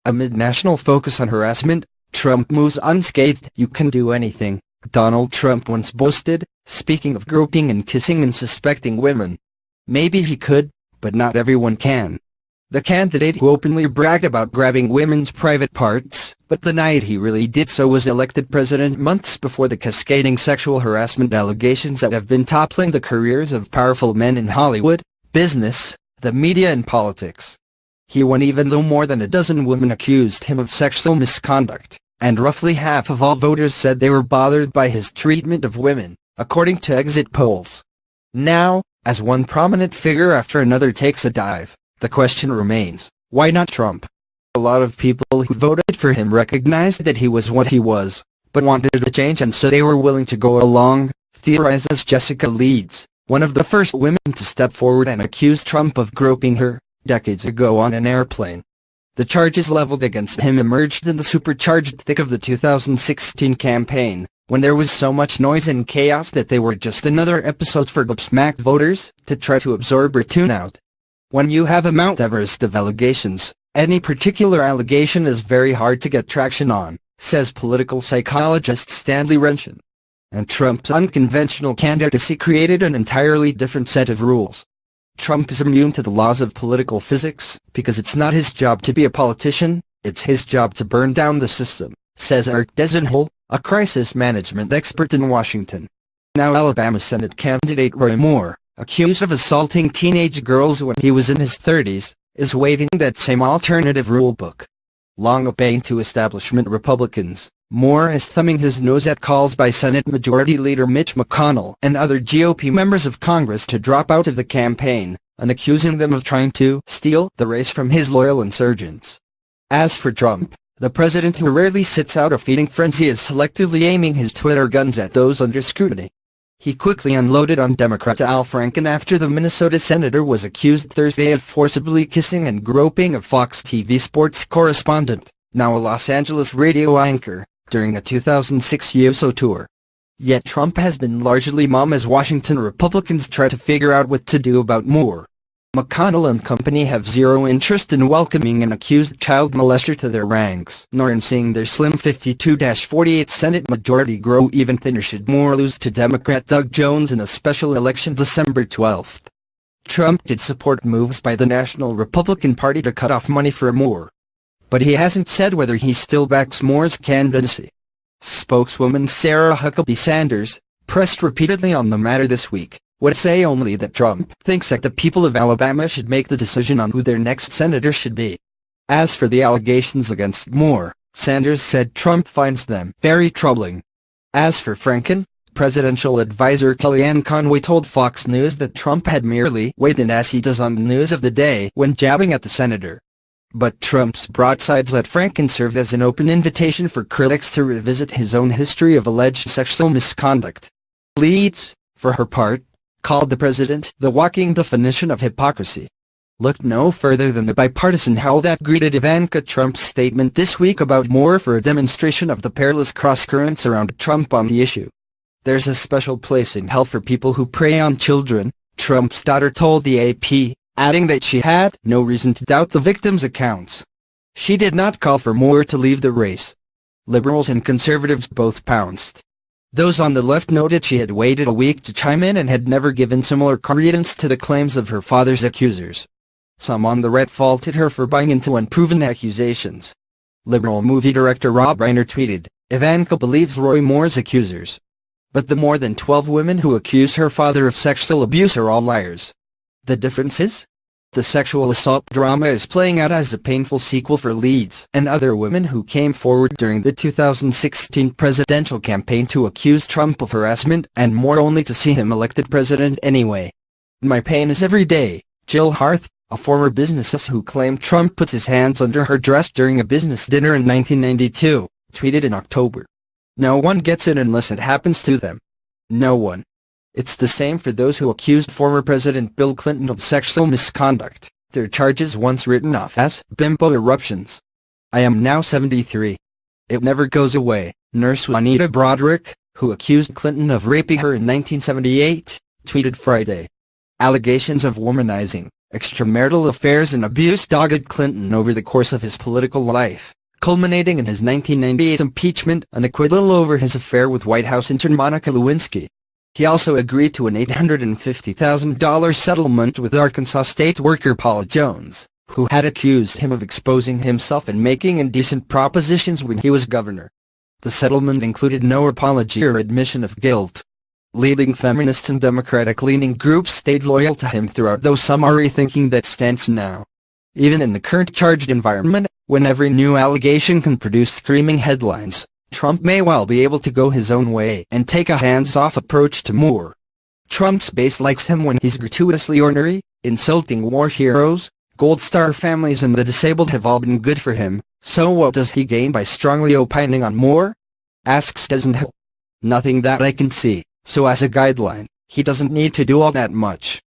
Amid national focus on harassment, Trump moves unscathed. "You can do anything," Donald Trump once boasted, speaking of groping and kissing unsuspecting women. Maybe he could, but not everyone can. The candidate who openly bragged about grabbing women's private parts, but the night he really did so, was elected president months before the cascading sexual harassment allegations that have been toppling the careers of powerful men in Hollywood, business, the media and politics. He won even though more than a dozen women accused him of sexual misconduct, and roughly half of all voters said they were bothered by his treatment of women, according to exit polls. Now, as one prominent figure after another takes a dive, the question remains, why not Trump? A lot of people who voted for him recognized that he was what he was, but wanted a change, and so they were willing to go along, theorizes Jessica Leeds, one of the first women to step forward and accuse Trump of groping her, decades ago on an airplane. The charges leveled against him emerged in the supercharged thick of the 2016 campaign, when there was so much noise and chaos that they were just another episode for gobsmacked voters to try to absorb or tune out. When you have a Mount Everest of allegations, any particular allegation is very hard to get traction on, says political psychologist Stanley Wrenchen. And Trump's unconventional candidacy created an entirely different set of rules. Trump is immune to the laws of political physics, because it's not his job to be a politician, it's his job to burn down the system, says Eric Desenhol, a crisis management expert in Washington. Now Alabama Senate candidate Roy Moore, accused of assaulting teenage girls when he was in his 30s, is waiving that same alternative rulebook. Long a bane to establishment Republicans, Moore is thumbing his nose at calls by Senate Majority Leader Mitch McConnell and other GOP members of Congress to drop out of the campaign, and accusing them of trying to steal the race from his loyal insurgents. As for Trump, the president who rarely sits out a feeding frenzy is selectively aiming his Twitter guns at those under scrutiny. He quickly unloaded on Democrat Al Franken after the Minnesota senator was accused Thursday of forcibly kissing and groping a Fox TV sports correspondent, now a Los Angeles radio anchor, during a 2006 USO tour. Yet Trump has been largely mum as Washington Republicans try to figure out what to do about Moore. McConnell and company have zero interest in welcoming an accused child molester to their ranks, nor in seeing their slim 52-48 Senate majority grow even thinner should Moore lose to Democrat Doug Jones in a special election December 12. Trump did support moves by the National Republican Party to cut off money for Moore, but he hasn't said whether he still backs Moore's candidacy. Spokeswoman Sarah Huckabee Sanders, pressed repeatedly on the matter this week, would say only that Trump thinks that the people of Alabama should make the decision on who their next senator should be. As for the allegations against Moore, Sanders said Trump finds them very troubling. As for Franken, presidential advisor Kellyanne Conway told Fox News that Trump had merely weighed in as he does on the news of the day when jabbing at the senator. But Trump's broadsides at Franken served as an open invitation for critics to revisit his own history of alleged sexual misconduct. Leeds, for her part, called the president the walking definition of hypocrisy. Looked no further than the bipartisan howl that greeted Ivanka Trump's statement this week about Moore for a demonstration of the perilous crosscurrents around Trump on the issue. "There's a special place in hell for people who prey on children," Trump's daughter told the AP, adding that she had no reason to doubt the victims' accounts. She did not call for Moore to leave the race. Liberals and conservatives both pounced. Those on the left noted she had waited a week to chime in and had never given similar credence to the claims of her father's accusers. Some on the right faulted her for buying into unproven accusations. Liberal movie director Rob Reiner tweeted, "Ivanka believes Roy Moore's accusers. But the more than 12 women who accuse her father of sexual abuse are all liars." The difference is? The sexual assault drama is playing out as a painful sequel for Leeds and other women who came forward during the 2016 presidential campaign to accuse Trump of harassment and Moore only to see him elected president anyway. "My pain is every day," Jill Harth, a former business who claimed Trump put his hands under her dress during a business dinner in 1992, tweeted in October. "No one gets it unless it happens to them. No one." It's the same for those who accused former President Bill Clinton of sexual misconduct, their charges once written off as bimbo eruptions. "I am now 73. It never goes away," nurse Juanita Broderick, who accused Clinton of raping her in 1978, tweeted Friday. Allegations of womanizing, extramarital affairs and abuse dogged Clinton over the course of his political life, culminating in his 1998 impeachment and acquittal over his affair with White House intern Monica Lewinsky. He also agreed to an $850,000 settlement with Arkansas state worker Paula Jones, who had accused him of exposing himself and making indecent propositions when he was governor. The settlement included no apology or admission of guilt. Leading feminists and Democratic-leaning groups stayed loyal to him throughout, though some are rethinking that stance now. Even in the current charged environment, when every new allegation can produce screaming headlines, Trump may well be able to go his own way and take a hands-off approach to more. Trump's base likes him when he's gratuitously ornery, insulting war heroes, Gold Star families and the disabled have all been good for him, so what does he gain by strongly opining on more? Asks doesn't help. Nothing that I can see. So as a guideline, he doesn't need to do all that much.